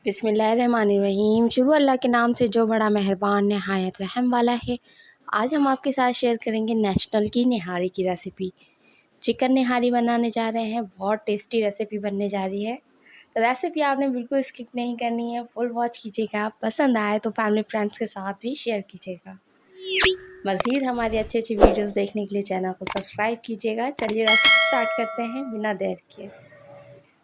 बिस्मिल्लाहिर्रहमानिर्रहीम। शुरू अल्लाह के नाम से जो बड़ा मेहरबान नहायत रहम वाला है। आज हम आपके साथ शेयर करेंगे नेशनल की निहारी की रेसिपी। चिकन निहारी बनाने जा रहे हैं। बहुत टेस्टी रेसिपी बनने जा रही है। तो रेसिपी आपने बिल्कुल स्किप नहीं करनी है, फुल वॉच कीजिएगा। पसंद आए तो फैमिली फ्रेंड्स के साथ भी शेयर कीजिएगा। मज़ीद हमारी अच्छी अच्छी वीडियोस देखने के लिए चैनल को सब्सक्राइब कीजिएगा। चलिए रेसिपी स्टार्ट करते हैं बिना देर किए।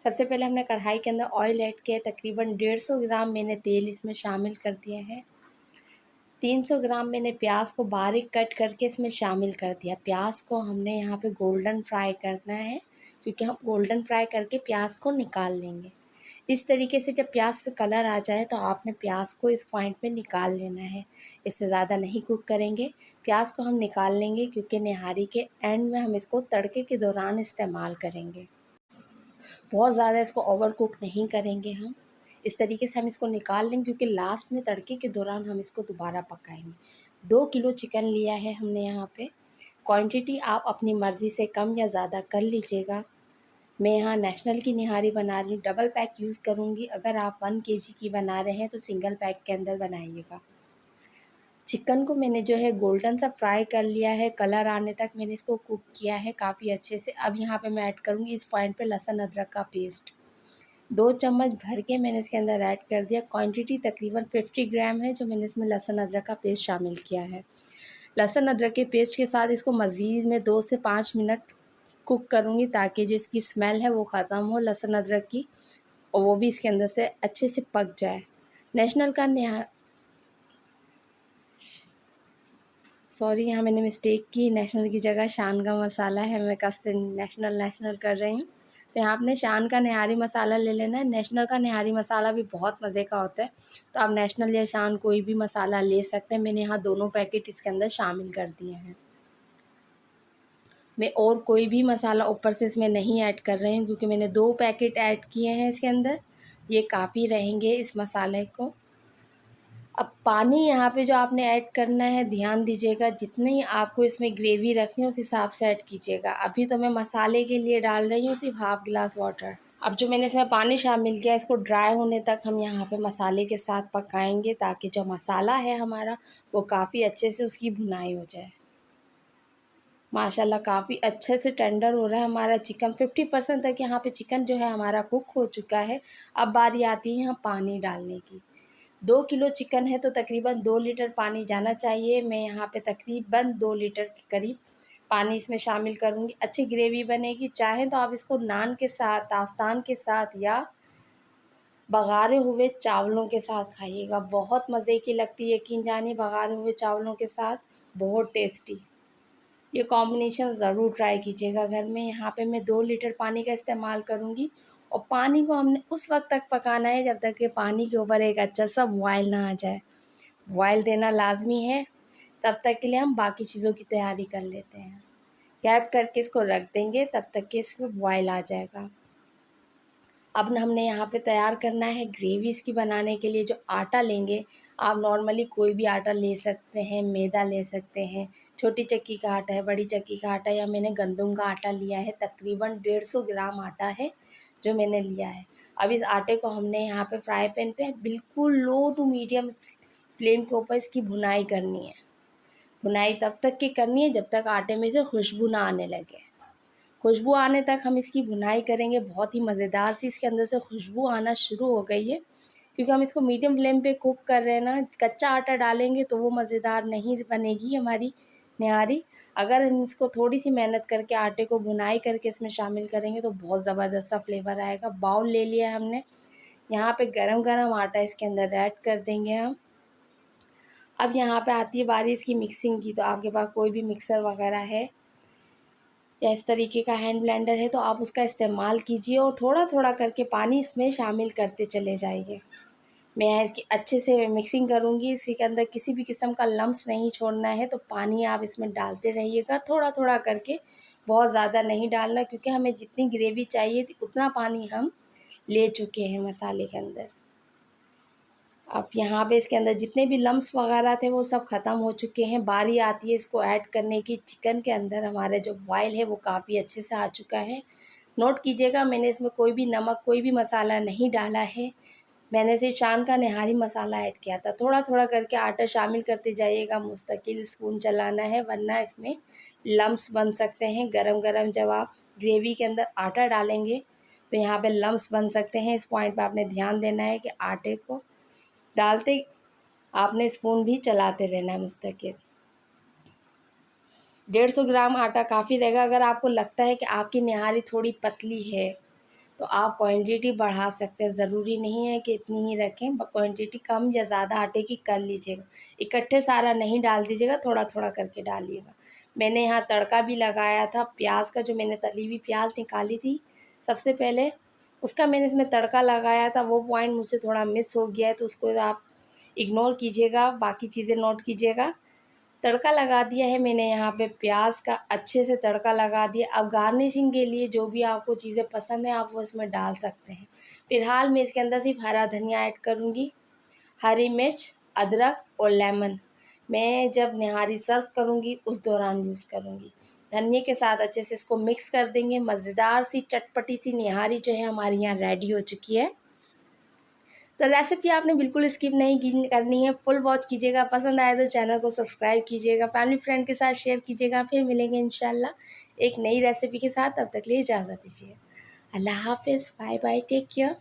सबसे पहले हमने कढ़ाई के अंदर ऑयल ऐड किया। तकरीबन 150 ग्राम मैंने तेल इसमें शामिल कर दिया है। 300 ग्राम मैंने प्याज को बारीक कट करके इसमें शामिल कर दिया। प्याज को हमने यहाँ पे गोल्डन फ्राई करना है, क्योंकि हम गोल्डन फ्राई करके प्याज को निकाल लेंगे। इस तरीके से जब प्याज पे कलर आ जाए तो आपने प्याज को इस पॉइंट पे निकाल लेना है। इससे ज़्यादा नहीं कुक करेंगे। प्याज को हम निकाल लेंगे क्योंकि निहारी के एंड में हम इसको तड़के के दौरान इस्तेमाल करेंगे। बहुत ज़्यादा इसको ओवर कुक नहीं करेंगे हम। इस तरीके से हम इसको निकाल लेंगे क्योंकि लास्ट में तड़के के दौरान हम इसको दोबारा पकाएंगे। 2 किलो चिकन लिया है हमने यहाँ पे। क्वांटिटी आप अपनी मर्ज़ी से कम या ज़्यादा कर लीजिएगा। मैं यहाँ नेशनल की निहारी बना रही हूँ, डबल पैक यूज़ करूँगी। अगर आप 1 केजी की बना रहे हैं तो सिंगल पैक के अंदर बनाइएगा। चिकन को मैंने जो है गोल्डन सा फ्राई कर लिया है, कलर आने तक मैंने इसको कुक किया है काफ़ी अच्छे से। अब यहाँ पे मैं ऐड करूँगी इस पॉइंट पे लहसुन अदरक का पेस्ट। 2 चम्मच भर के मैंने इसके अंदर ऐड कर दिया। क्वांटिटी तकरीबन 50 ग्राम है जो मैंने इसमें लहसुन अदरक का पेस्ट शामिल किया है। लहसुन अदरक के पेस्ट के साथ इसको मज़ीद में 2 से 5 मिनट कुक करूँगी ताकि जो इसकी स्मेल है वो ख़त्म हो लहसुन अदरक की, और वो भी इसके अंदर से अच्छे से पक जाए। नेशनल का सॉरी, यहाँ मैंने मिस्टेक की। नेशनल की जगह शान का मसाला है, मैं कब से नेशनल कर रही हूँ। तो यहाँ आपने शान का निहारी मसाला ले लेना है। नेशनल का निहारी मसाला भी बहुत मज़े का होता है, तो आप नेशनल या शान कोई भी मसाला ले सकते हैं। मैंने यहाँ दोनों पैकेट इसके अंदर शामिल कर दिए हैं। मैं और कोई भी मसाला ऊपर से इसमें नहीं ऐड कर रही हूँ क्योंकि मैंने 2 पैकेट ऐड किए हैं इसके अंदर। ये काफ़ी रहेंगे इस मसाले को। अब पानी यहाँ पे जो आपने ऐड करना है, ध्यान दीजिएगा, जितनी आपको इसमें ग्रेवी रखनी है उस हिसाब से ऐड कीजिएगा। अभी तो मैं मसाले के लिए डाल रही हूँ सिर्फ हाफ़ गिलास वाटर। अब जो मैंने इसमें पानी शामिल किया इसको ड्राई होने तक हम यहाँ पे मसाले के साथ पकाएंगे ताकि जो मसाला है हमारा वो काफ़ी अच्छे से उसकी भुनाई हो जाए। माशाल्लाह काफ़ी अच्छे से टेंडर हो रहा है हमारा चिकन। 50% तक यहाँ पे चिकन जो है हमारा कुक हो चुका है। अब बारी आती है यहाँ पानी डालने की। 2 किलो चिकन है तो तकरीबन 2 लीटर पानी जाना चाहिए। मैं यहाँ पे तकरीबन 2 लीटर के करीब पानी इसमें शामिल करूँगी। अच्छी ग्रेवी बनेगी। चाहें तो आप इसको नान के साथ, आफ्तान के साथ या बघारे हुए चावलों के साथ खाइएगा। बहुत मज़े की लगती है, यकीन जानिए, बघारे हुए चावलों के साथ बहुत टेस्टी। ये कॉम्बिनेशन ज़रूर ट्राई कीजिएगा घर में। यहाँ पे मैं 2 लीटर पानी का इस्तेमाल करूँगी और पानी को हमने उस वक्त तक पकाना है जब तक कि पानी के ऊपर एक अच्छा सा बॉयल ना आ जाए। बॉयल देना लाजमी है। तब तक के लिए हम बाकी चीज़ों की तैयारी कर लेते हैं। गैप करके इसको रख देंगे तब तक कि इसमें बॉयल आ जाएगा। अब हमने यहाँ पे तैयार करना है ग्रेवी इसकी बनाने के लिए। जो आटा लेंगे, आप नॉर्मली कोई भी आटा ले सकते हैं, मैदा ले सकते हैं, छोटी चक्की का आटा है, बड़ी चक्की का आटा, या मैंने गंदम का आटा लिया है। तकरीबन 150 ग्राम आटा है जो मैंने लिया है। अब इस आटे को हमने यहाँ पे फ्राई पैन पे बिल्कुल लो टू मीडियम फ्लेम के ऊपर इसकी भुनाई करनी है। भुनाई तब तक की करनी है जब तक आटे में से खुशबू ना आने लगे। खुशबू आने तक हम इसकी भुनाई करेंगे। बहुत ही मज़ेदार सी इसके अंदर से खुशबू आना शुरू हो गई है क्योंकि हम इसको मीडियम फ्लेम पे कुक कर रहे हैं ना। कच्चा आटा डालेंगे तो वो मज़ेदार नहीं बनेगी हमारी निहारी। अगर हम इसको थोड़ी सी मेहनत करके आटे को भुनाई करके इसमें शामिल करेंगे तो बहुत ज़बरदस्त सा फ्लेवर आएगा। बाउल ले लिया हमने। यहाँ पे गरम गरम आटा इसके अंदर ऐड कर देंगे हम। अब यहाँ पे आती है बारी इसकी मिक्सिंग की। तो आपके पास कोई भी मिक्सर वगैरह है या इस तरीके का हैंड ब्लेंडर है तो आप उसका इस्तेमाल कीजिए और थोड़ा थोड़ा करके पानी इसमें शामिल करते चले जाइए। मैं यहाँ इसकी अच्छे से मिक्सिंग करूँगी। इसी के अंदर किसी भी किस्म का लम्स नहीं छोड़ना है, तो पानी आप इसमें डालते रहिएगा थोड़ा थोड़ा करके। बहुत ज़्यादा नहीं डालना क्योंकि हमें जितनी ग्रेवी चाहिए थी उतना पानी हम ले चुके हैं मसाले के अंदर। अब यहाँ पे इसके अंदर जितने भी लम्स वगैरह थे वो सब ख़त्म हो चुके हैं। बारी आती है इसको ऐड करने की। चिकन के अंदर हमारा जो बॉयल है वो काफ़ी अच्छे से आ चुका है। नोट कीजिएगा, मैंने इसमें कोई भी नमक, कोई भी मसाला नहीं डाला है। मैंने सिर्फ चांद का निहारी मसाला ऐड किया था। थोड़ा थोड़ा करके आटा शामिल करते जाइएगा, मुस्तकिल स्पून चलाना है, वरना इसमें लम्स बन सकते हैं। गरम गरम जब आप ग्रेवी के अंदर आटा डालेंगे तो यहाँ पे लम्स बन सकते हैं। इस पॉइंट पे आपने ध्यान देना है कि आटे को डालते आपने स्पून भी चलाते रहना है मुस्तकिल। 150 ग्राम आटा काफ़ी रहेगा। अगर आपको लगता है कि आपकी निहारी थोड़ी पतली है तो आप क्वांटिटी बढ़ा सकते हैं, ज़रूरी नहीं है कि इतनी ही रखें, क्वांटिटी कम या ज़्यादा आटे की कर लीजिएगा। इकट्ठे सारा नहीं डाल दीजिएगा, थोड़ा थोड़ा करके डालिएगा। मैंने यहाँ तड़का भी लगाया था, प्याज का जो मैंने तली हुई प्याज निकाली थी सबसे पहले, उसका मैंने इसमें तड़का लगाया था। वो पॉइंट मुझसे थोड़ा मिस हो गया है तो उसको आप इग्नोर कीजिएगा, बाकी चीज़ें नोट कीजिएगा। तड़का लगा दिया है मैंने यहाँ पे, प्याज का अच्छे से तड़का लगा दिया। अब गार्निशिंग के लिए जो भी आपको चीज़ें पसंद है आप वो इसमें डाल सकते हैं। फ़िलहाल मैं इसके अंदर सिर्फ हरा धनिया ऐड करूँगी, हरी मिर्च, अदरक और लेमन मैं जब निहारी सर्व करूँगी उस दौरान यूज़ करूँगी। धनिया के साथ अच्छे से इसको मिक्स कर देंगे। मज़ेदार सी चटपटी सी निहारी जो है हमारी यहाँ रेडी हो चुकी है। तो रेसिपी आपने बिल्कुल स्किप नहीं करनी है, फुल वॉच कीजिएगा। पसंद आए तो चैनल को सब्सक्राइब कीजिएगा, फैमिली फ्रेंड के साथ शेयर कीजिएगा। फिर मिलेंगे इंशाल्लाह एक नई रेसिपी के साथ। तब तक लिए इजाज़त दीजिए। अल्लाह हाफिज़, बाय बाय, टेक केयर।